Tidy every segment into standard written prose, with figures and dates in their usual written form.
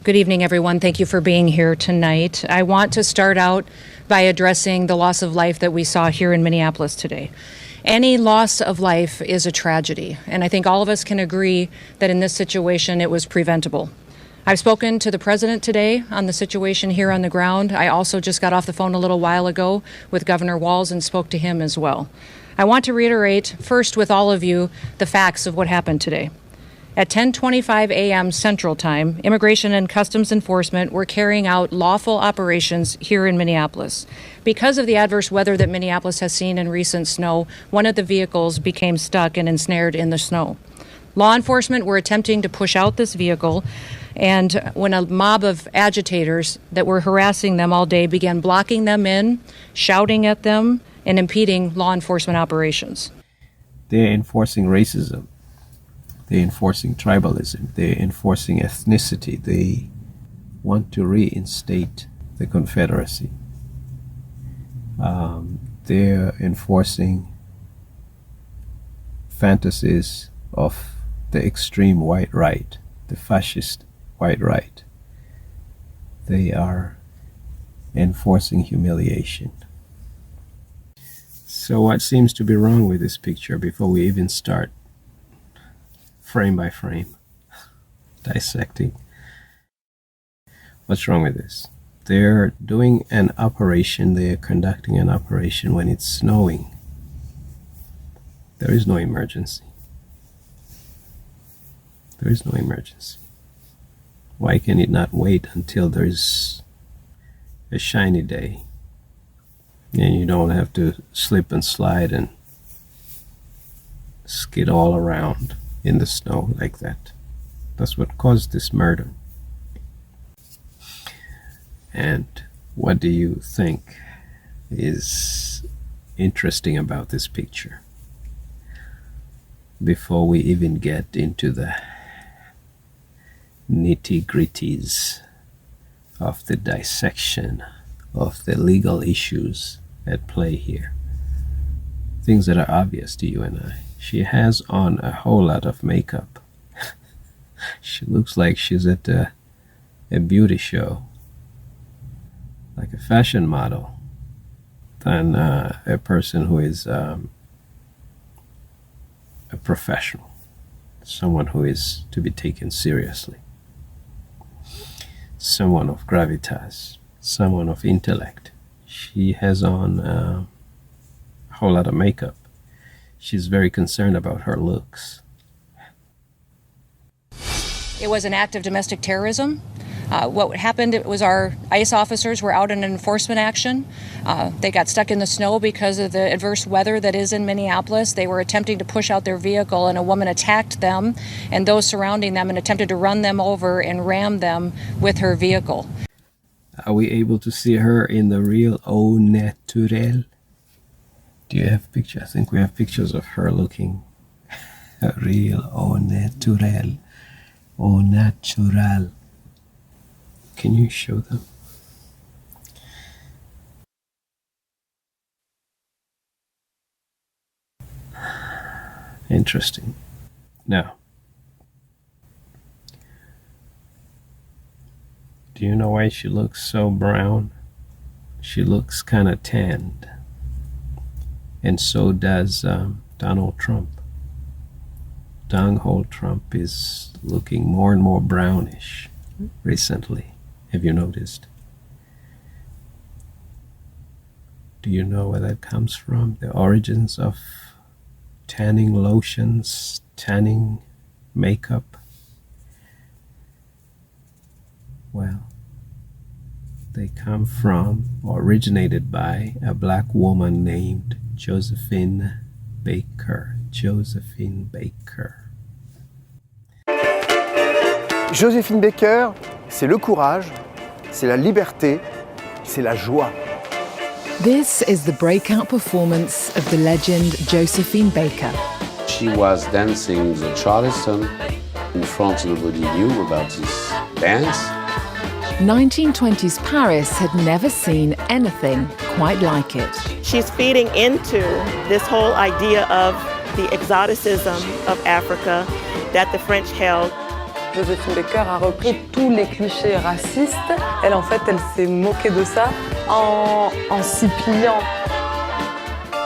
Good evening, everyone. Thank you for being here tonight. I want to start out by addressing the loss of life that we saw here in Minneapolis today. Any loss of life is a tragedy, and I think all of us can agree that in this situation it was preventable. I've spoken to the president today on the situation here on the ground. I also just got off the phone a little while ago with Governor Walz and spoke to him as well. I want to reiterate first with all of you the facts of what happened today. At 10:25 a.m. Central Time, Immigration and Customs Enforcement were carrying out lawful operations here in Minneapolis. Because of the adverse weather that Minneapolis has seen in recent snow, one of the vehicles became stuck and ensnared in the snow. Law enforcement were attempting to push out this vehicle, and when a mob of agitators that were harassing them all day began blocking them in, shouting at them, and impeding law enforcement operations. They're enforcing racism. They're enforcing tribalism. They're enforcing ethnicity. They want to reinstate the Confederacy. They're enforcing fantasies of the extreme white right, the fascist white right. They are enforcing humiliation. So what seems to be wrong with this picture before we even start frame by frame dissecting? What's wrong with this? They're doing an operation, they're conducting an operation when it's snowing. There is no emergency. There is no emergency. Why can it not wait until there's a shiny day and you don't have to slip and slide and skid all around in the snow like that? That's what caused this murder. And what do you think is interesting about this picture? Before we even get into the nitty-gritties of the dissection of the legal issues at play here, things that are obvious to you and I. She has on a whole lot of makeup. She looks like she's at a beauty show, like a fashion model, than a person who is a professional, someone who is to be taken seriously, someone of gravitas, someone of intellect. She has on a whole lot of makeup. She's very concerned about her looks. It was an act of domestic terrorism. What happened, it was our ICE officers were out in an enforcement action. They got stuck in the snow because of the adverse weather that is in Minneapolis. They were attempting to push out their vehicle, and a woman attacked them and those surrounding them and attempted to run them over and ram them with her vehicle. Are we able to see her in the real au naturel? Do you have pictures? I think we have pictures of her looking real au naturel. Au natural. Can you show them? Interesting. Now, do you know why she looks so brown? She looks kind of tanned. And so does Donald Trump. Donald Trump is looking more and more brownish recently. Have you noticed? Do you know where that comes from? The origins of tanning lotions, tanning makeup? Well, they come from, or originated by, a black woman named Josephine Baker. Josephine Baker. Josephine Baker, c'est le courage, c'est la liberté, c'est la joie. This is the breakout performance of the legend Josephine Baker. She was dancing the Charleston. In France, nobody knew about this dance. 1920s Paris had never seen anything quite like it. She's feeding into this whole idea of the exoticism of Africa that the French held. Joséphine Baker a repris tous les clichés racistes. Elle, en fait, elle s'est moquée de ça en s'y pliant.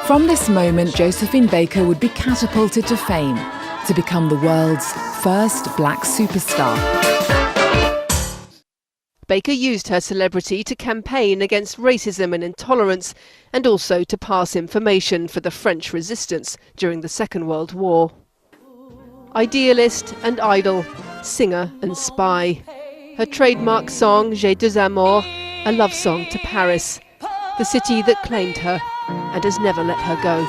From this moment, Joséphine Baker would be catapulted to fame, to become the world's first black superstar. Baker used her celebrity to campaign against racism and intolerance, and also to pass information for the French resistance during the Second World War. Idealist and idol, singer and spy. Her trademark song, J'ai deux amours, a love song to Paris, the city that claimed her and has never let her go.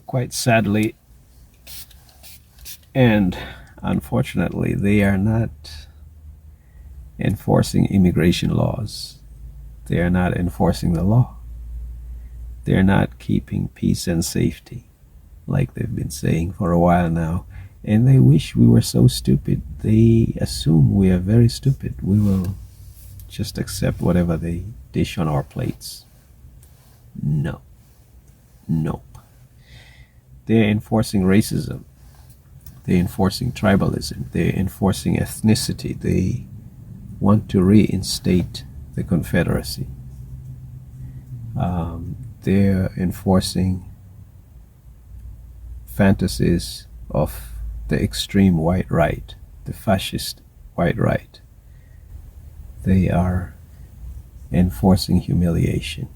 Quite sadly, and unfortunately, they are not enforcing immigration laws. They are not enforcing the law. They're not keeping peace and safety, like they've been saying for a while now. And they wish we were so stupid. They assume we are very stupid. We will just accept whatever they dish on our plates. No. Nope. They're enforcing racism. They're enforcing tribalism. They're enforcing ethnicity. They want to reinstate the Confederacy. They're enforcing fantasies of the extreme white right, the fascist white right. They are enforcing humiliation.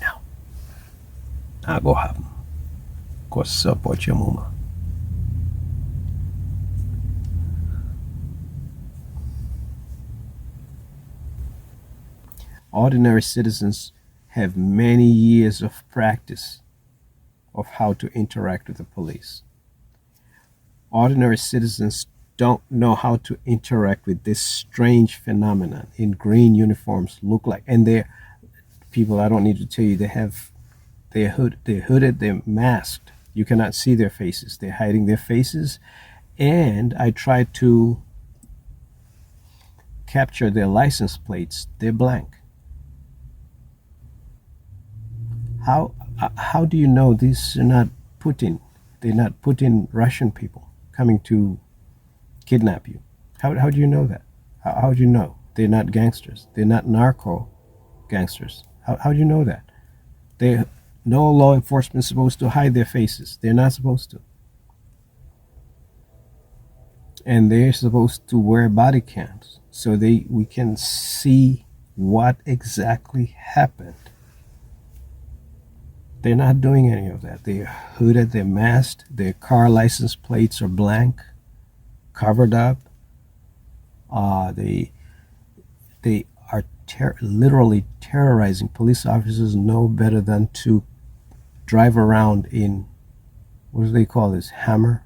No. Nago ham. Kosa pochamuma. Ordinary citizens have many years of practice of how to interact with the police. Ordinary citizens don't know how to interact with this strange phenomenon in green uniforms look like, and they're people, I don't need to tell you, they're hooded, they're masked. You cannot see their faces. They're hiding their faces. And I tried to capture their license plates. They're blank. How do you know these are not Putin? They're not Putin Russian people coming to kidnap you. How do you know that? How do you know? They're not gangsters. They're not narco gangsters. How do you know that? No law enforcement is supposed to hide their faces. They're not supposed to. And they're supposed to wear body cams so we can see what exactly happened. They're not doing any of that. They're hooded, they're masked, their car license plates are blank, covered up. They are literally terrorizing. Police officers know better than to drive around in, what do they call this, Hammer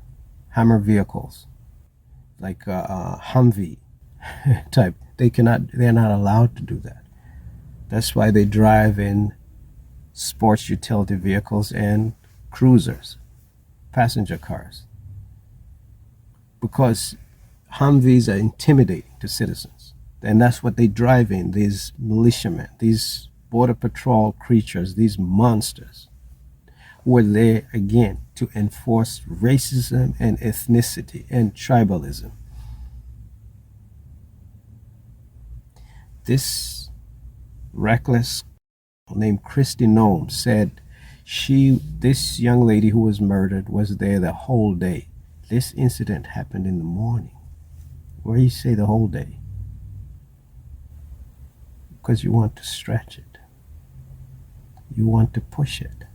vehicles, like Humvee type. They're not allowed to do that. That's why they drive in sports utility vehicles and cruisers, passenger cars, because Humvees are intimidating to citizens. And that's what they drive in, these militiamen, these border patrol creatures, these monsters, who are there, again, to enforce racism and ethnicity and tribalism. This reckless named Christy Nome said this young lady who was murdered was there the whole day. This incident happened in the morning. Where you say the whole day? Because you want to stretch it. You want to push it.